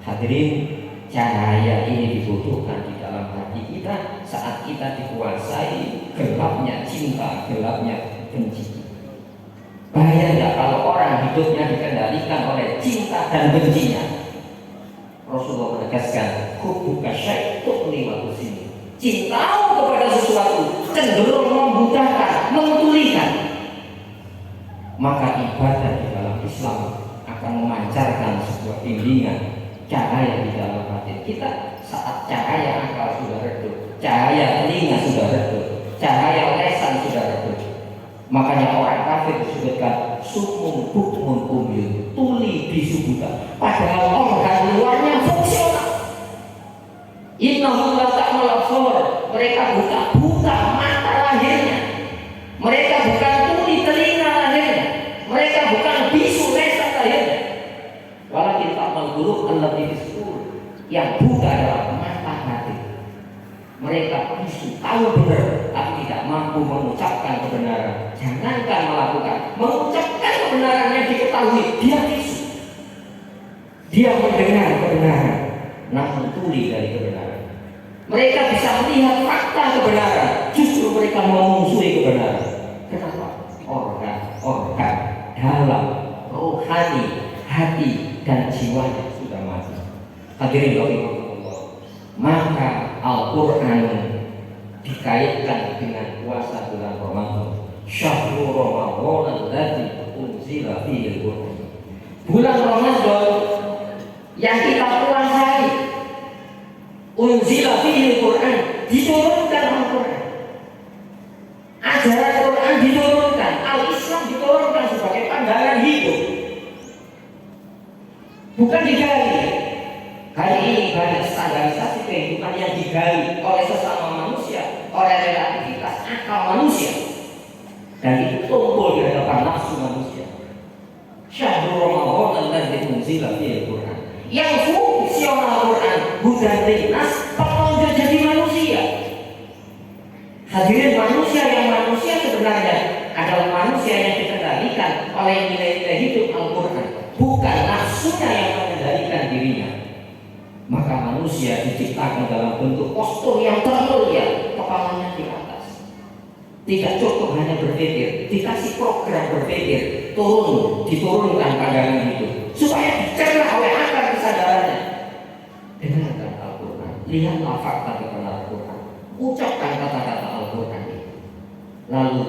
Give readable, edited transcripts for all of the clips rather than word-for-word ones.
Hadirin, cahaya ini dibutuhkan di dalam hati kita saat kita dikuasai gelapnya cinta, gelapnya benci. Bahaya nggak kalau orang hidupnya dikendalikan oleh cinta dan bencinya? Rasulullah menegaskan, hubbuka syai' tu'li wa tusini. Cintamu kepada sesuatu cenderung membudahkan, mentulikan. Maka ibadah di dalam Islam akan memancarkan sebuah bimbingan, cahaya di dalam hati kita. Saat cahaya akal sudah redup, cahaya telinga sudah redup, cahaya lesan sudah redup. Makanya orang kafir disebutkan sumun bukmun umyun, tuli bisu buta. Padahal organ luarnya fungsional. Innahum la ta'mal absar, mereka buta mata lahirnya. Mereka bukan tuli telinga lahirnya. Mereka bukan bisu lesan lahirnya. Walakin ta'mal qulub allati fis sudur, yang buta adalah mata hati. Mereka bisu, tahu benar tapi tidak mampu mengucapkan kebenaran. Jangankan melakukan, mengucapkan kebenaran yang diketahui, dia bisu. Dia mendengar kebenaran, namun tuli dari kebenaran. Mereka bisa melihat fakta kebenaran, justru mereka memusuhi kebenaran. Kenapa? Organ dalam rohani hati dan jiwanya sudah mati. Hadirin rahimahullah, maka Al-Quran dikaitkan dengan puasa bulan Ramadan. Syahrul Ramadan alladzi unzila fihi al-Qur'an. Bulan Ramadan yang kita puasai, unzila fihi al-Qur'an, diturunkan Al-Quran. Ajaran Quran diturunkan, Al-Islam diturunkan sebagai pandangan hidup, bukan digali. Hari ini banyak standarisasi kehidupan yang digali oleh sesama manusia, oleh relativitas akal manusia, dan itu tumpul di hadapan nafsu manusia. Syahrul Ramadan alladzi unzila fihi al-Qur'an. Yang fungsional Quran bukan linnas, petunjuk jadi manusia. Hadirin, manusia sebenarnya adalah manusia yang dikendalikan oleh nilai-nilai hidup Al-Quran, bukan nafsunya yang mengendalikan dirinya. Maka manusia diciptakan dalam bentuk postur yang termulia, kepalanya di atas. Tidak cukup hanya berpikir, dikasih program berpikir, diturunkan pandangan itu supaya dicerna oleh akal kesadarannya. Dengarkan Al-Quran, lihatlah fakta kebenaran Al-Quran, ucapkan kata-kata Al-Quran itu, lalu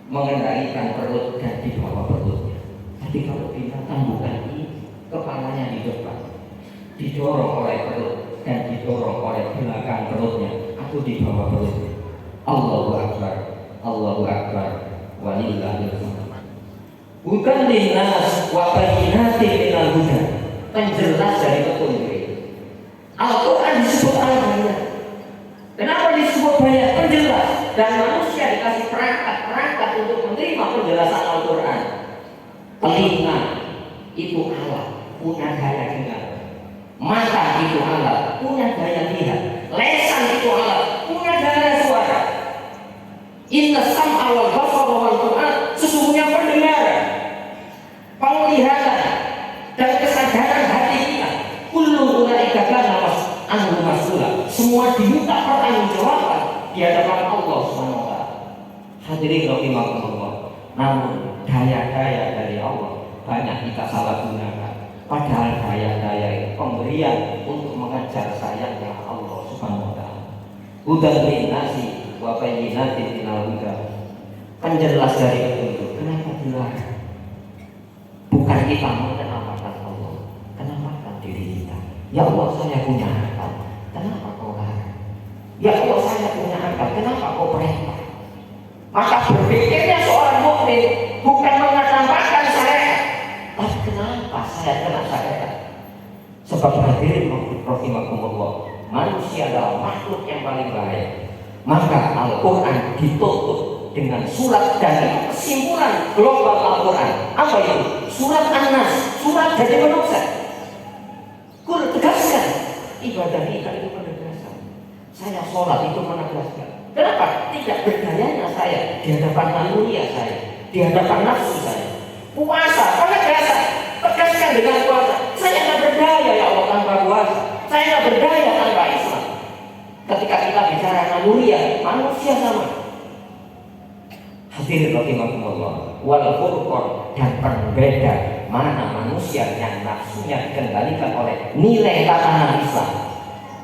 mengendalikan perut dan di bawah perutnya. Tapi kalau binatang bukan ini, kepalanya di depan, didorong oleh perut dan didorong oleh belakang perutnya atau di bawah perutnya. Allahu Akbar, Allahu Akbar, walillahil hamd. Bukan linnas wa bayyinatin minal huda, penjelas dari petunjuk. Al-Quran disebut al-bayyinat. Kenapa disebut banyak penjelas? Dan manusia dikasih perangkat untuk menerima penjelasan Al-Quran. Telinga itu alat, punya daya dengar. Mata itu alat, punya daya lihat. Lesan itu alat, punya daya suara. Inna sam'a wal basara wal fu'ad, sesungguhnya pendengaran, penglihatan dan kesadaran hati kita, kullu ulaika kana anhu mas'ula, semua diminta pertanggungjawaban di hadapan Allah Subhanahu wa taala. Hadirin rahimakumullah, namun daya-daya dari Allah banyak kita salah gunakan. Padahal daya-daya pemberian untuk mengajar sayangnya Allah Subhanahu wa taala. Hudan linnasi wa bayyinatin minal huda, penjelas dari petunjuk. Kenapa dilarang? Bukan kita mengenapakan Allah, kenapakan diri kita. Ya Allah, saya punya akal, kenapa kau larang? Ya Allah, saya punya akal, kenapa kau perintah? Maka berpikirnya seorang mukmin bukan mengenapakan syariat, tapi kenapa saya kena syariat? Sebab hadirin rahimakumullah, manusia adalah makhluk yang paling bahaya. Maka Al-Quran ditutup dengan surat dari kesimpulan global Al-Quran. Apa itu? Surat An-Nas, surat dari manusia. Kul tegaskan, ibadah kita itu penegasan. Saya sholat itu menegaskan. Kenapa? Tidak berdayanya saya di hadapan manusia saya, di hadapan nafsu saya. Puasa, penegasan, tegaskan dengan puasa. Saya tidak berdaya ya Saya nggak berdaya tanpa Islam. Ketika kita bicara naluriah, manusia sama. Hadirin rahimakumullah, wal furqan, dan pembeda mana manusia yang nafsunya dikendalikan oleh nilai tatanan Islam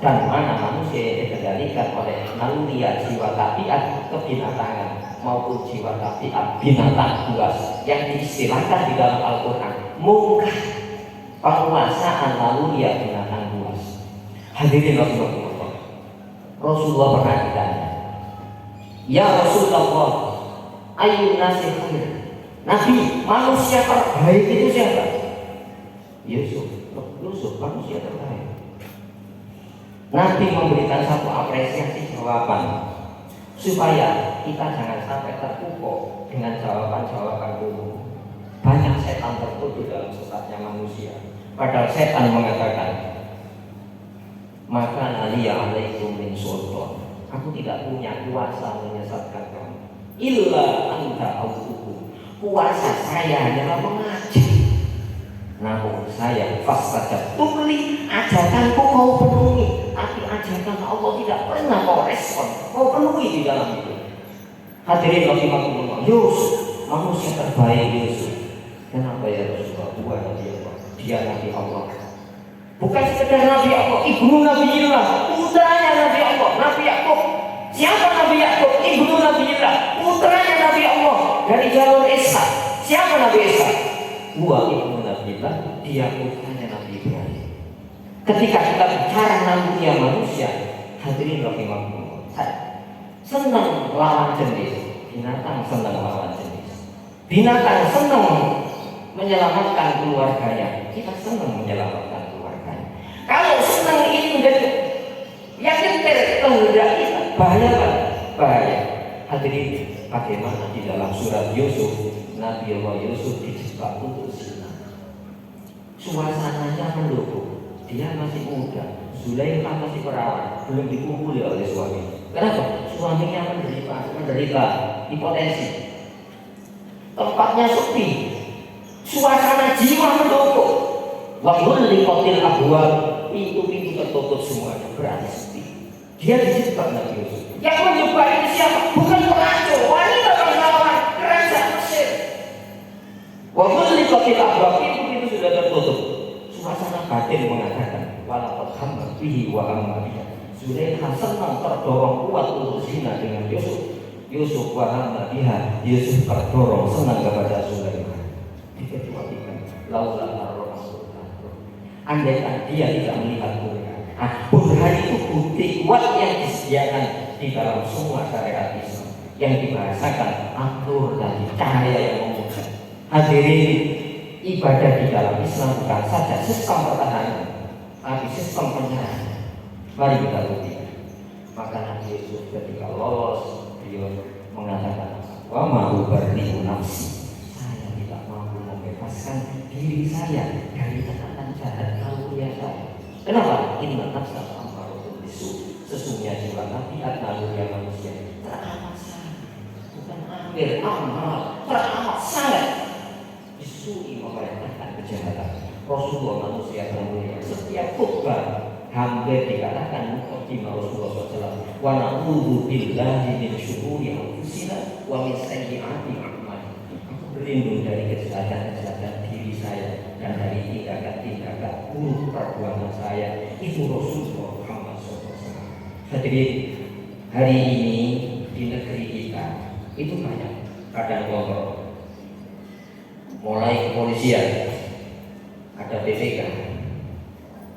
dan mana manusia yang dikendalikan oleh naluriah jiwa tabiat kebinatangan maupun jiwa tabiat binatang buas yang diistilahkan di dalam Al-Quran mungkah, penguasaan naluriah binatang buas. Hadirin rahimakumullah, Rasulullah pernah ditanya, ya Rasulullah, ayyun nasi khair, Nabi, manusia terbaik itu siapa? Yusuf manusia terbaik. Nabi memberikan satu apresiasi jawaban supaya kita jangan sampai terpukau dengan jawaban-jawaban dulu. Banyak setan tertutup dalam sesatnya manusia. Padahal setan mengatakan, maka naliya alaikum min sultan, aku tidak punya kuasa menyesatkan kamu. Illa anta autuhu, kuasa saya hanyalah mengajar. Namun saya fastajabtum li, ajakanku kau penuhi, tapi ajakan Allah tidak pernah kau respon, kau penuhi di dalam itu. Hadirin rahimakumullah, Yusuf manusia terbaik. Yusuf, kenapa ya Rasulullah? Dua Nabi Allah, dia Nabi Allah, bukan sekedar Nabi Allah, ibnu Nabiillah, putranya Nabi Allah, Nabi Yakub. Siapa Nabi Yakub? Ibnu Nabiillah, putranya Nabi Allah dari jalur Ishak. Siapa Nabi Ishak? Gua ibnu Nabiillah, dia putranya Nabi Ibrahim. Ketika kita bicara manusia, hadirin rahimakumullah, senang lawan jenis, binatang senang lawan jenis. Binatang senang menyelamatkan keluarganya, kita senang menyelamatkan keluarganya. Kalau senang ini menjadi yang nyetir kehendak kita, bahaya kan? Bahaya. Hadirin, bagaimana di dalam surat Yusuf, Nabi Allah Yusuf dijebak untuk zina. Suasananya mendukung, dia masih muda, Zulaikha masih perawan, belum dikumpuli oleh suami. Kenapa? Suaminya menderita hipotensi, tempatnya sepi, suasana jiwa mendukung. Wahul likotil abwab, pintu-pintu tertutup semuanya, berarti sepi. Dia dijebak Nabi Yusuf. Yang menjebak ini siapa? Bukan pelacur, wanita bangsawan kerajaan Mesir. Wahul likotil abwab, pintu-pintu sudah tertutup. Suasana batin mengatakan, walaqad hamma bihi wa hamma biha. Zulaikha senang terdorong kuat untuk zina dengan Yusuf. Yusuf wa hamma biha, Yusuf terdorong senang kepada Zulaikha. Dikecualikan laulah ar-rasul. Andaikan dia tidak melihat burhan. Burhan itu bukti kuat yang disediakan di dalam semua syariat Islam yang dibahasakan atur dan cahaya yang memudar. Hadirin, ibadah di dalam Islam bukan saja sistem pertahanan, tapi sistem penyerangan. Mari kita buktikan. Maka Nabi Yusuf ketika lolos, beliau mengatakan, wa ma ubarri'u nafsi, saya tidak mampu membebaskan diri saya dari tekanan jahat naluriah saya. Kenapa? Inna nafsa ammaratun bisu, sesungguhnya jiwa tabiat naluriah manusia teramat sangat, bukan amir, amal, teramat sangat disuri memerintahkan kejahatan. Rasulullah manusia termulia, setiap khutbah hampir dikatakan mukadimah Rasulullah SAW, wa na'udzu billahi min syururi anfusina wa min sayyi'ati a'malina. Aku berlindung dari kejahatan-kejahatan diri saya dan dari tindakan-tindakan buruk perbuatan saya. Itu Rasulullah Muhammad SAW. Hadirin, hari ini di negeri kita itu banyak keadaan kontrol. Mulai kepolisian, ada BPK,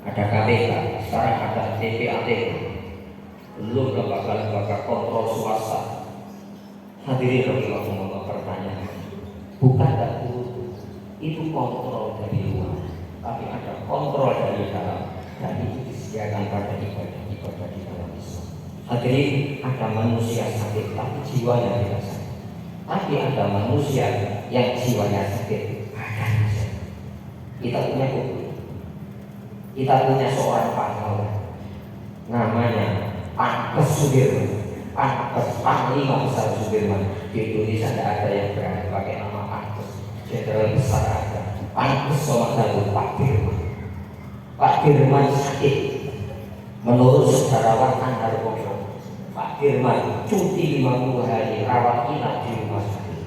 ada KPK, sekarang ada TPATK, belum lembaga-lembaga kontrol swasta. Hadirin rahimakumullah, pertanyaan, bukankah itu kontrol dari luar, tapi ada kontrol dari dalam, dan itu disediakan pada ibadah di dalam Islam. Hadirin, ada manusia sakit tapi jiwanya tidak sakit. Tapi ada manusia yang jiwanya sakit, badannya sakit. Kita punya bukti. Kita punya seorang pahlawan, namanya Pankes Sudirman, Pankes Panglima Besar Sudirman. Di Indonesia tidak ada yang berani pakai nama Pankes. Jenderal besar ada, Pankes nomor 1 Pak Dirman. Pak Dirman sakit, Menurut sejarawan Anhar Koso, Pak Firman cuti 50 hari rawat inap di rumah sakit.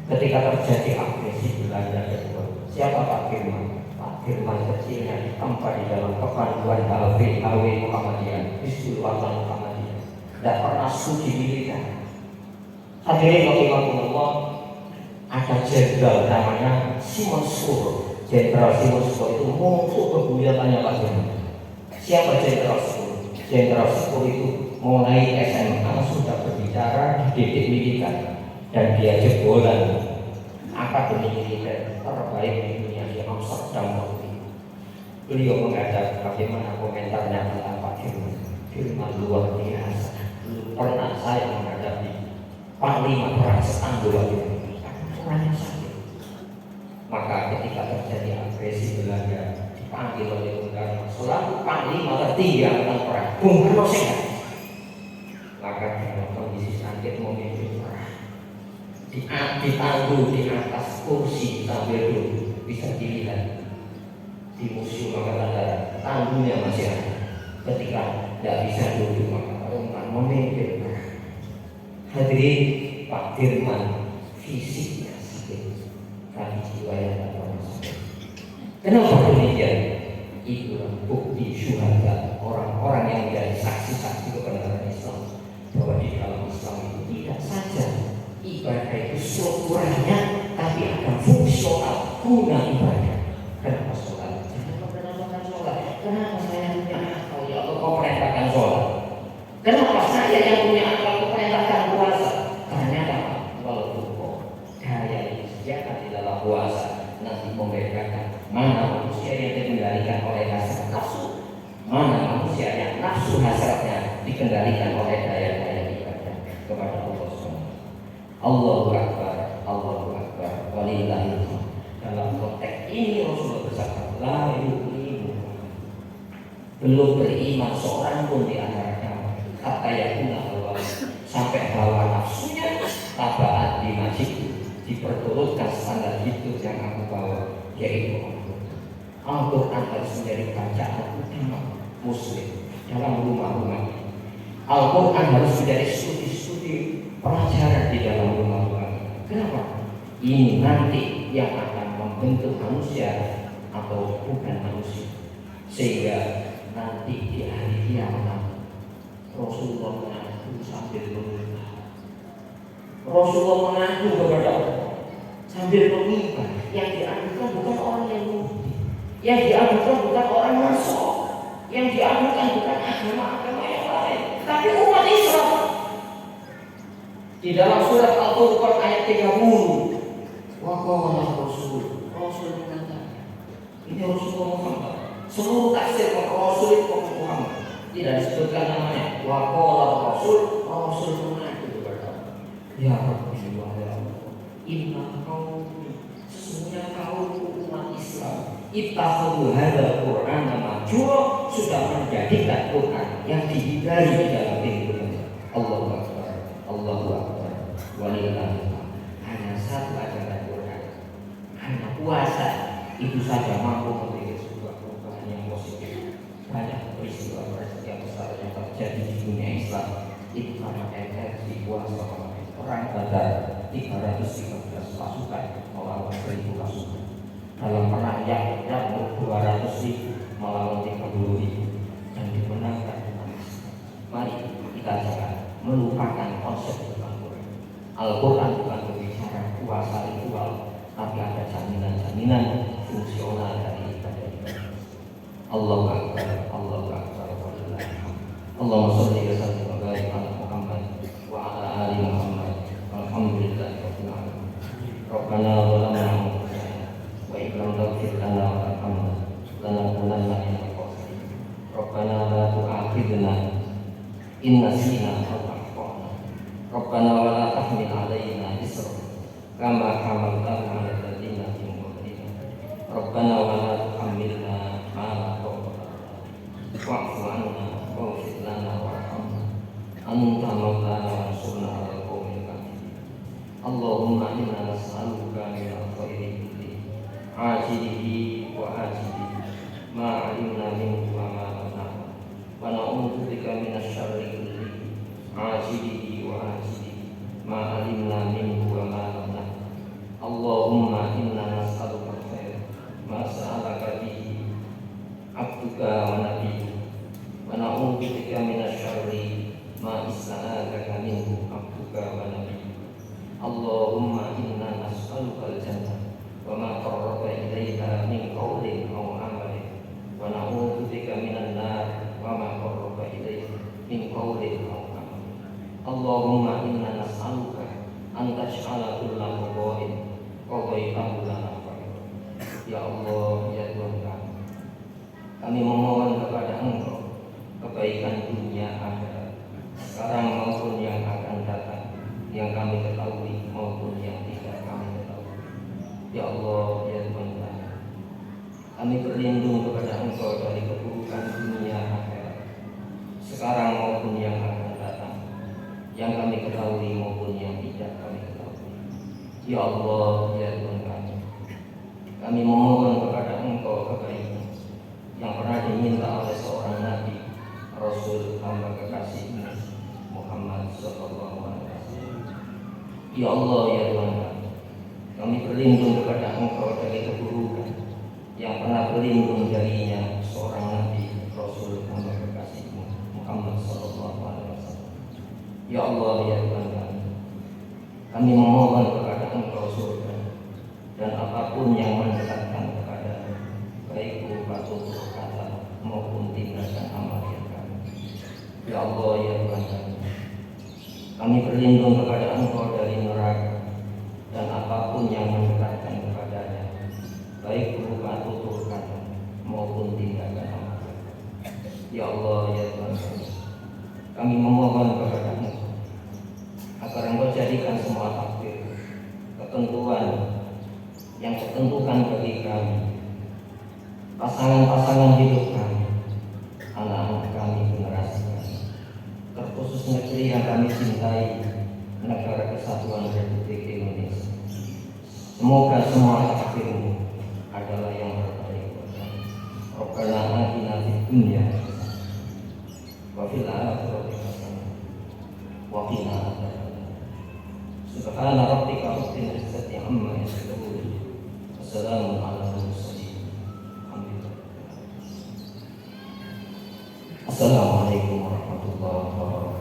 Ketika terjadi agresi Belanda kedua, siapa Pak Firman? Pak Firman kecilnya ditempa di dalam kepanduan HW Muhammadiyah, Hizbul Wathan Muhammadiyah. Tidak pernah studi militer. Hadirin rahimakumullah, ada jenderal namanya Simon Spur. Jenderal Simon Spur itu musuh kebuyutannya Pak Firman. Siapa Jenderal Spur? Jenderal Spur itu mulai SMA sudah berbicara di didik militer dan dia jebolan akademi militer terbaik di dunia di Amsterdam waktu itu. Beliau menghadap bagaimana komentarnya tentang Pak Firman. Firman luar biasa. Pernah saya menghadapi Panglima Perang Setanggul waktu itu. Orangnya sakit. Maka ketika terjadi agresi Belanda dipanggil oleh Bung Karno selaku Panglima tertinggi angkatan perang. Bung Karno sehat. Maka dalam kondisi sakit memimpin perang ditandu di atas kursi sambil duduk, bisa dilihat di Museum Angkatan Darat. Tandunya masih ada. Ketika tidak bisa duduk maka Bung Karno memimpin perang. Hadirin, Pak Firman fisiknya sakit, tapi jiwanya tak pernah sakit. Kenapa demikian? Itulah bukti syuhada, orang-orang yang menjadi saksi-saksi kebenaran Islam, bahwa di dalam Islam itu tidak saja ibadah itu strukturalnya, tapi ada fungsional guna ibadah. Kenapa sholat? Kenapa menamakan sholat? Kenapa saya punya akal ya Allah kau perintahkan sholat? Kenapa saya yang punya akal kau perintahkan puasa? Ternyata walaupun kok daya disediakan di dalam puasa, nanti membedakan mana manusia yang dikendalikan oleh hasrat nafsu, mana manusia yang nafsu hasratnya dikendalikan oleh daya-daya ibadah kepada Allah SWT. Allahu Akbar, Allahu Akbar, walillahil hamd. Dalam konteks ini Rasulullah bersabda, la yu'minu, belum beriman seorang pun di antara kamu, kata yakuna Allah, sampai bahwa nafsunya tabaat di masjid diperturutkan standar itu yang aku bawa, yaitu Al-Quran harus menjadi bacaan utama muslim dalam rumah-rumah. Al-Quran harus menjadi studi-studi pelajaran di dalam rumah-rumah. Kenapa? Ini nanti yang akan membentuk manusia atau bukan manusia, sehingga nanti di hari kiamat Rasulullah mengaku sambil meminta. Rasulullah mengaku kepada Allah sambil meminta. Yang diadukan bukan orang yang mukti, yang diadukan bukan orang Nasrani, yang diadukan bukan agama-agama yang lain, tapi umat Islam. Di dalam surat Al-Furqan ayat 30, wa qala Rasul mengatakan, ini Rasulullah Muhammad. Seluruh tafsir Rasul itu Muhammad, tidak disebutkan namanya. Wa qala Rasul mengaku kepada ya Rabbi wa ya Allah, inna qaumi, sesungguhnya kaum umat Islam, ittakhadhu hadzal Qur'ana mahjura, sudah menjadikan Quran yang dihindari di dalam kehidupan. Allahu Akbar, Allahu Akbar, walillahil hamd. Hanya satu ajaran Quran, hanya puasa itu saja mampu membuat sebuah perubahan yang positif. Banyak peristiwa yang besar yang terjadi di dunia Islam itu karena energi puasa. Perang Badar 313 pasukan melawan 1000 pasukan. Dalam perang Yarmuk 200.000 melawan 30.000 dan dimenangkan umat Islam. Mari kita jangan melupakan konsep Al-Quran. Al-Quran bukan berbicara puasa ritual, tapi ada jaminan-jaminan fungsional dari ibadah. Allahu Akbar, Allahu Akbar, Allahumma sholli wa sallim wa barik ala Muhammad wa ala ali Muhammad. Alhamdulillah rabbil alamin. Rabbana zalamna anfusana wa in lam taghfir lana wa tarhamna lanakunanna minal khasirin. Rabbana la tu'akhidhna in nasina aw akhtana. Rabbana wa la tahmil 'alaina isra kama hamaltahu 'ala alladziina min qablina. Rabbana wa la tuhammilna ma la taqata lana wa'fu 'anna waghfir lana warhamna anta maulana wansurna 'alal qaumil kafirin. Allahumma inna nas'aluka min al-khairi kulli ajilihi wa ajilihi ma 'alimna minhu wa ma lam na'lam wa abduka wa nabiyyu wa na'udzu bika minasy syarri ma ista'adzaka minhu abduka wa nabiyyu. Allahumma inna nas'alukal jannah wa ma qarraba ilaiha min qawlin aw amalin wa na'udzu bika minan nar wa ma qarraba ilaiha min qawlin aw amalin. Allahumma inna nas'aluka an taj'ala kulla qada'in qada'tahu lana khairan. Ya Allah, ya Tuhan kami memohon kepada Engkau kebaikan dunia akhirat sekarang maupun yang akan datang, yang kami ketahui maupun yang tidak kami ketahui. Ya Allah, ya Tuhan kami berlindung kepada Engkau dari keburukan dunia akhirat sekarang maupun yang akan datang, yang kami ketahui maupun yang tidak kami ketahui. Ya Allah, ya Tuhan kami memohon kepada Engkau kebaikan yang pernah diminta oleh seorang Nabi, Rasul, hamba kekasih-Mu Muhammad sallallahu alaihi wasallam. Ya Allah, ya Tuhan kami berlindung kepada Engkau dari keburukan yang pernah berlindung darinya seorang Nabi, Rasul, hamba kekasih-Mu Muhammad sallallahu alaihi wasallam. Ya Allah, ya Tuhan kami memohon kepada Engkau surga dan apapun yang mendekatkan kepada baik berupa tutur kata maupun tindakan amal yang kami. Ya Allah, ya Tuhan kami berlindung kepada Engkau dari neraka dan apapun yang mendekatkan kepadanya baik berupa tutur kata maupun tindakan amal. Ya Allah, ya Tuhan kami memohon kepada Engkau agar Engkau jadikan semua takdir, ketentuan yang ditentukan bagi kami, pasangan-pasangan hidup kami, anak-anak kami, generasi kami, terkhusus negeri yang kami cintai, negara Kesatuan Republik Indonesia. Semoga semua takdir-Mu adalah yang terbaik buat kami. Rabbana atina fid dunya hasanah wa fil akhirati hasanah wa qina adzabannar. Subhana rabbika rabbil izzati amma yasifun. Wassalamu ala mursalin. Assalamualaikum warahmatullahi wabarakatuh.